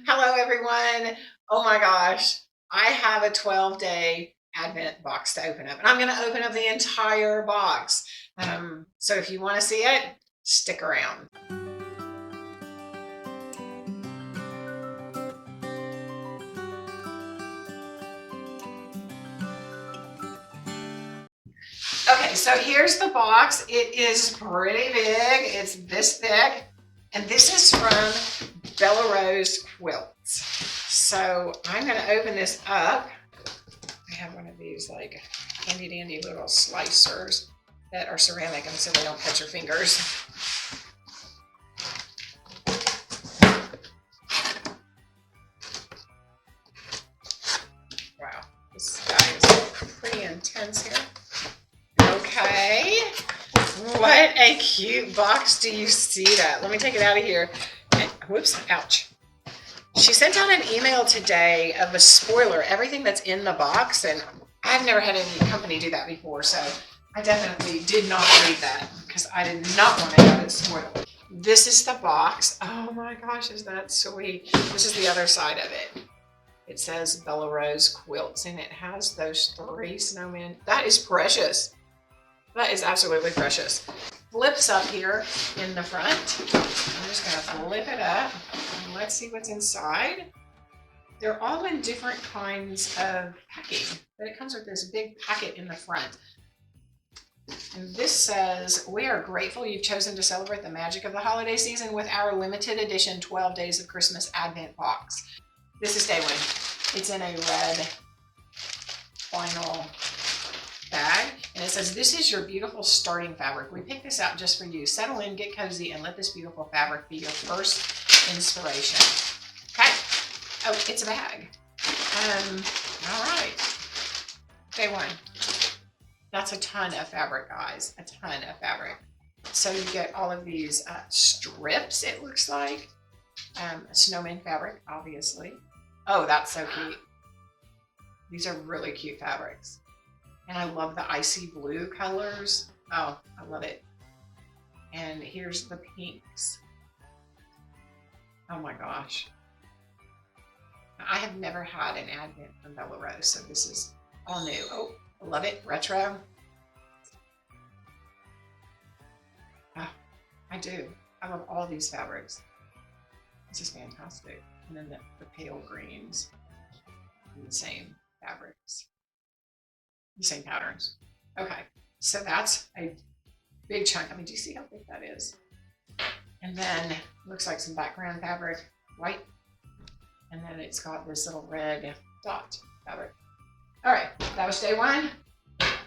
Hello, everyone. Oh my gosh, I have a 12-day Advent box to open up, and I'm going to open up the entire box. So if you want to see it, stick around. Okay, so here's the box. It is pretty big. It's this big, and this is from Rose Quilts. So I'm going to open this up. I have one of these like handy dandy little slicers that are ceramic and so they don't cut your fingers. Wow, this guy is pretty intense here. Okay, what a cute box. Do you see that? Let me take it out of here. Whoops, ouch. She sent out an email today of a spoiler, everything that's in the box, and I've never had any company do that before, so I definitely did not read that because I did not want to have it spoiled. This is the box. Oh my gosh, is that sweet? This is the other side of it. It says Bella Rose Quilts, and it has those 3 snowmen. That is precious. That is absolutely precious. Flips up here in the front. I'm just going to flip it up and let's see what's inside. They're all in different kinds of packing, but it comes with this big packet in the front. And this says, "We are grateful you've chosen to celebrate the magic of the holiday season with our limited edition 12 Days of Christmas Advent box." This is day 1. It's in a red vinyl bag, and it says, "This is your beautiful starting fabric. We picked this out just for you. Settle in, get cozy, and let this beautiful fabric be your first inspiration." Okay. Oh, it's a bag. All right. Day 1. That's a ton of fabric, guys. A ton of fabric. So you get all of these strips, it looks like. Snowman fabric, obviously. Oh, that's so cute. These are really cute fabrics. And I love the icy blue colors. Oh, I love it. And here's the pinks. Oh my gosh. I have never had an Advent from Bella Rose, so this is all new. Oh, I love it. Retro. Oh, I do. I love all these fabrics. This is fantastic. And then the pale greens. And the same fabrics. The same patterns. Okay, so that's a big chunk. I mean, do you see how big that is? And then looks like some background fabric, white. And then it's got this little red dot fabric. All right, that was day 1.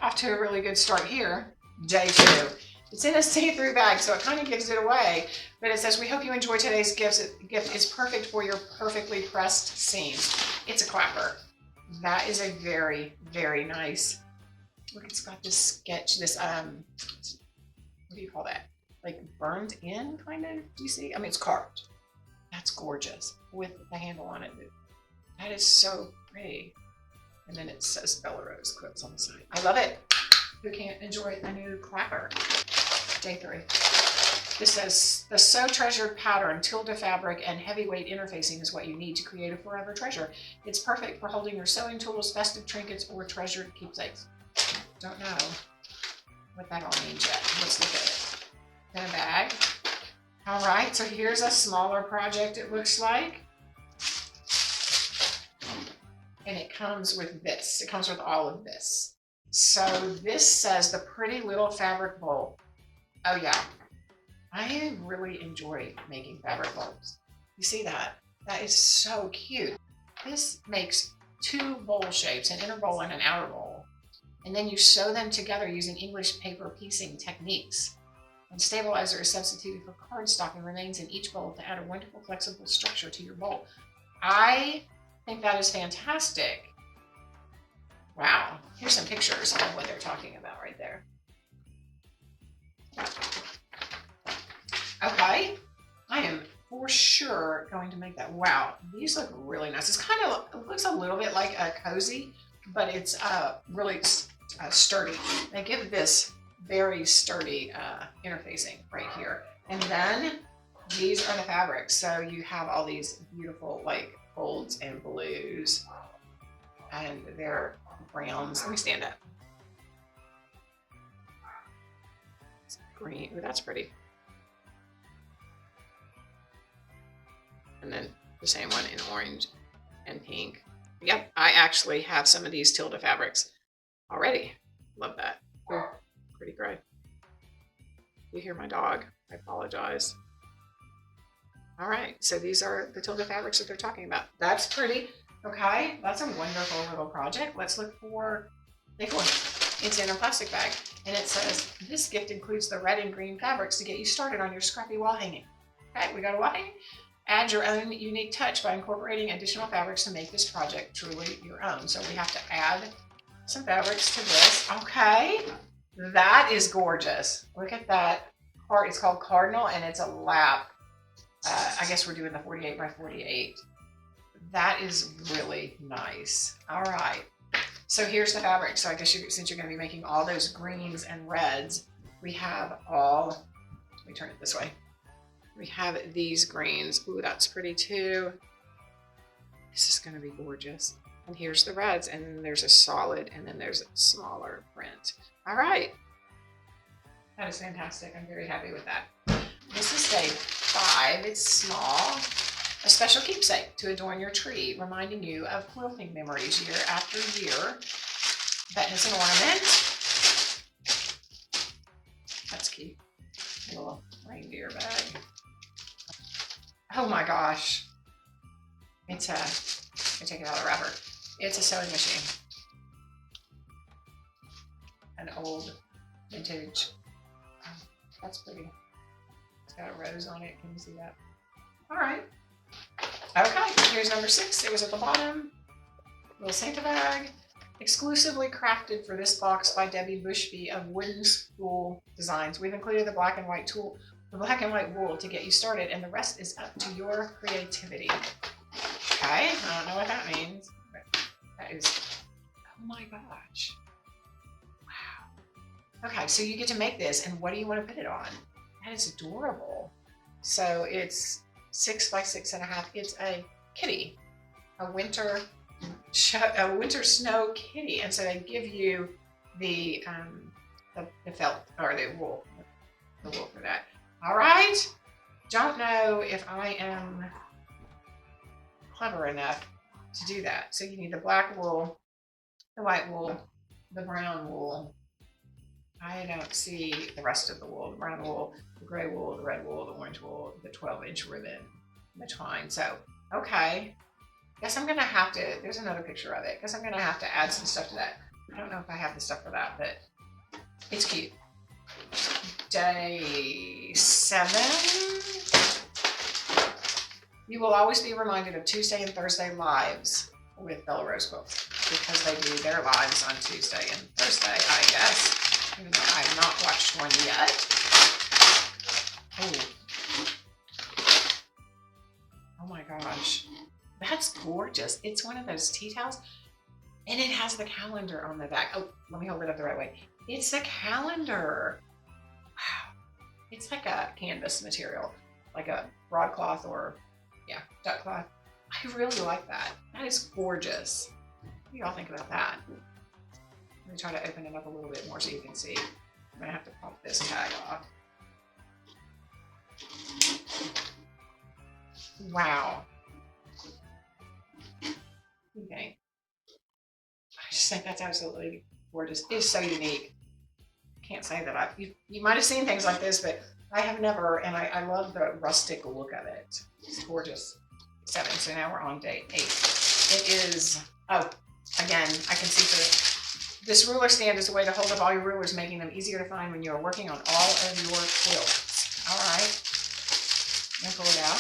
Off to a really good start here. Day 2. It's in a see-through bag, so it kind of gives it away. But it says, "We hope you enjoy today's gift. It's perfect for your perfectly pressed seams." It's a clapper. That is a very, very nice. Look, it's got this sketch, this, what do you call that? Like burned in, kind of? Do you see? I mean, it's carved. That's gorgeous with the handle on it. That is so pretty. And then it says Bella Rose Quilts on the side. I love it. Who can't enjoy a new clapper? Day 3. This says, "The so treasured pattern, tilde fabric, and heavyweight interfacing is what you need to create a forever treasure. It's perfect for holding your sewing tools, festive trinkets, or treasured keepsakes." Don't know what that all means yet. Let's look at it. In a bag. All right, so here's a smaller project, it looks like. And it comes with this. It comes with all of this. So this says, "The pretty little fabric bowl." Oh yeah. I really enjoy making fabric bowls. You see that? That is so cute. This makes 2 bowl shapes, an inner bowl and an outer bowl. And then you sew them together using English paper piecing techniques. And stabilizer is substituted for cardstock and remains in each bowl to add a wonderful flexible structure to your bowl. I think that is fantastic. Wow. Here's some pictures of what they're talking about right there. Okay. I am for sure going to make that. Wow. These look really nice. It's kind of, it looks a little bit like a cozy, but it's really sturdy. They give this very sturdy interfacing right here. And then these are the fabrics. So you have all these beautiful like golds and blues, and they're browns. Let me stand up. It's green. Ooh, that's pretty. And then the same one in orange and pink. Yep, I actually have some of these Tilda fabrics already. Love that. Ooh, pretty gray. You hear my dog. I apologize. All right, so these are the Tilda fabrics that they're talking about. That's pretty. Okay, that's a wonderful little project. Let's look for day 4. It's in a plastic bag, and it says, this gift includes the red and green fabrics to get you started on your scrappy wall hanging. Okay, we got a wall hanging. Add your own unique touch by incorporating additional fabrics to make this project truly your own. So we have to add some fabrics to this. Okay, that is gorgeous. Look at that. It's called Cardinal, and it's a lap. I guess we're doing the 48 by 48. That is really nice. All right. So here's the fabric. So I guess since you're going to be making all those greens and reds, we have all, let me turn it this way. We have these greens. Ooh, that's pretty too. This is going to be gorgeous. And here's the reds, and then there's a solid, and then there's a smaller print. All right. That is fantastic. I'm very happy with that. This is day 5. It's small. A special keepsake to adorn your tree, reminding you of quilting memories year after year. That is an ornament. That's cute. A little reindeer bag. Oh my gosh. It's let me take it out of the wrapper. It's a sewing machine. An old vintage. Oh, that's pretty. It's got a rose on it. Can you see that? All right. Okay, here's number 6. It was at the bottom. Little Santa bag. Exclusively crafted for this box by Debbie Bushby of Wooden Spool Designs. We've included the black and white wool to get you started, and the rest is up to your creativity. Okay, I don't know what that means. That is, oh my gosh. Wow. Okay, so you get to make this, and what do you want to put it on? That is adorable. So it's 6 by 6.5. It's a kitty, a winter snow kitty, and so they give you the felt or the wool for that. All right. Don't know if I am clever enough to do that. So you need the black wool, the white wool, the brown wool. I don't see the rest of the wool, the brown wool, the gray wool, the red wool, the orange wool, the 12-inch ribbon, the twine. So, okay. Guess I'm going to have to, there's another picture of it. Guess I'm going to have to add some stuff to that. I don't know if I have the stuff for that, but it's cute. Day 7. You will always be reminded of Tuesday and Thursday lives with Bella Rose Quilts because they do their lives on Tuesday and Thursday, I guess, even though I have not watched one yet. Oh my gosh. That's gorgeous. It's one of those tea towels, and it has the calendar on the back. Oh, let me hold it up the right way. It's a calendar. Wow. It's like a canvas material, like a broadcloth or, yeah, duck cloth. I really like that. That is gorgeous. What do y'all think about that? Let me try to open it up a little bit more so you can see. I'm going to have to pop this tag off. Wow. Okay. I just think that's absolutely gorgeous. It's so unique. Can't say that you might have seen things like this, but I have never, and I love the rustic look of it. It's gorgeous. 7, so now we're on day 8. It is, oh, again, I can see through it. This ruler stand is a way to hold up all your rulers, making them easier to find when you are working on all of your quilts. All right. I'm gonna pull it out.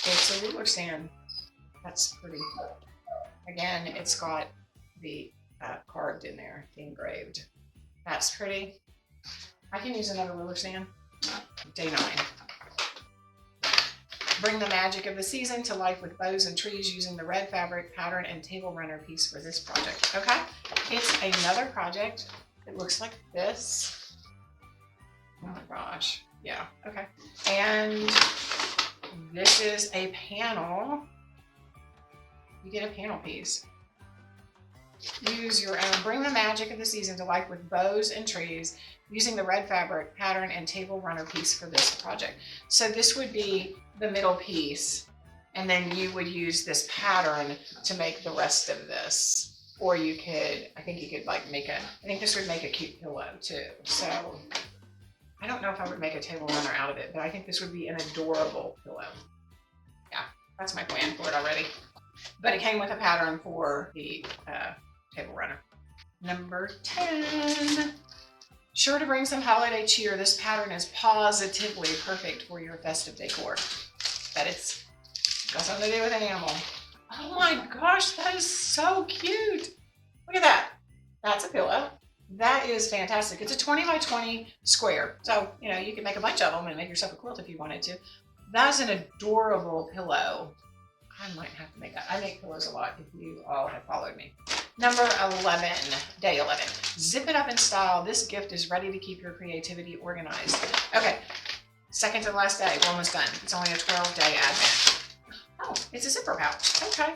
It's a ruler stand. That's pretty. Again, it's got the carved in there, the engraved. That's pretty. I can use another ruler stand. Day 9. Bring the magic of the season to life with bows and trees using the red fabric pattern and table runner piece for this project. Okay, it's another project. It looks like this. Oh my gosh. Yeah, okay. And this is a panel. You get a panel piece. Use your own. Bring the magic of the season to life with bows and trees using the red fabric pattern and table runner piece for this project. So this would be the middle piece, and then you would use this pattern to make the rest of this. Or you could, I think you could like make a, I think this would make a cute pillow too. So I don't know if I would make a table runner out of it, but I think this would be an adorable pillow. Yeah, that's my plan for it already. But it came with a pattern for the table runner. Number 10. Sure to bring some holiday cheer. This pattern is positively perfect for your festive decor. But it's got something to do with an animal. Oh my gosh, that is so cute. Look at that. That's a pillow. That is fantastic. It's a 20 by 20 square. So, you know, you can make a bunch of them and make yourself a quilt if you wanted to. That's an adorable pillow. I might have to make that. I make pillows a lot if you all have followed me. Number 11, day 11. Zip it up in style. This gift is ready to keep your creativity organized. Okay, second to last day. We're almost done. It's only a 12-day advent. Oh, it's a zipper pouch. Okay.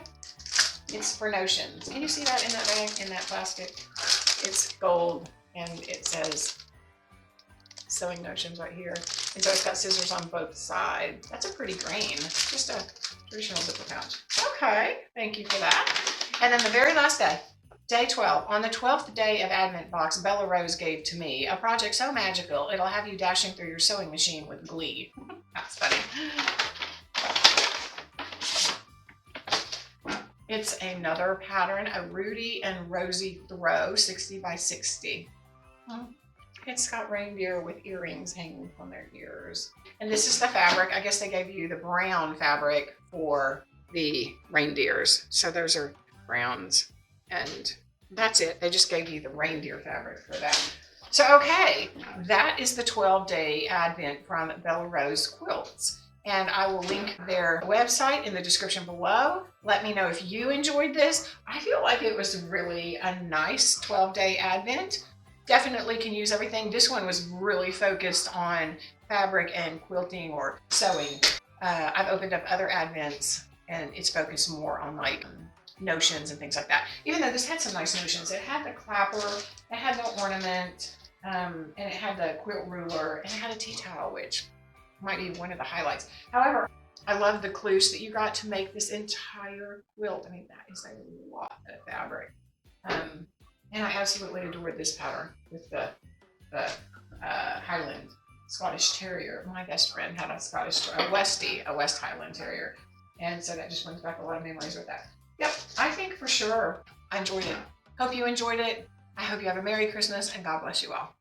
It's for notions. Can you see that in that bag, in that plastic? It's gold and it says sewing notions right here. And so it's got scissors on both sides. That's a pretty grain. Just a traditional zipper pouch. Okay, thank you for that. And then the very last day, day 12. On the 12th day of Advent box, Bella Rose gave to me a project so magical, it'll have you dashing through your sewing machine with glee. That's funny. It's another pattern, a Rudy and Rosie throw, 60 by 60. It's got reindeer with earrings hanging from their ears. And this is the fabric. I guess they gave you the brown fabric for the reindeers. So those are browns. And that's it. They just gave you the reindeer fabric for that. So, okay, that is the 12-day Advent from Bella Rose Quilts. And I will link their website in the description below. Let me know if you enjoyed this. I feel like it was really a nice 12-day Advent. Definitely can use everything. This one was really focused on fabric and quilting or sewing. I've opened up other Advents and it's focused more on like notions and things like that. Even though this had some nice notions. It had the clapper, it had the ornament, and it had the quilt ruler, and it had a tea towel, which might be one of the highlights. However, I love the clues that you got to make this entire quilt. I mean, that is a lot of fabric. And I absolutely adored this pattern with the Highland Scottish Terrier. My best friend had a West Highland Terrier. And so that just brings back a lot of memories with that. Yep, I think for sure I enjoyed it. Hope you enjoyed it. I hope you have a Merry Christmas and God bless you all.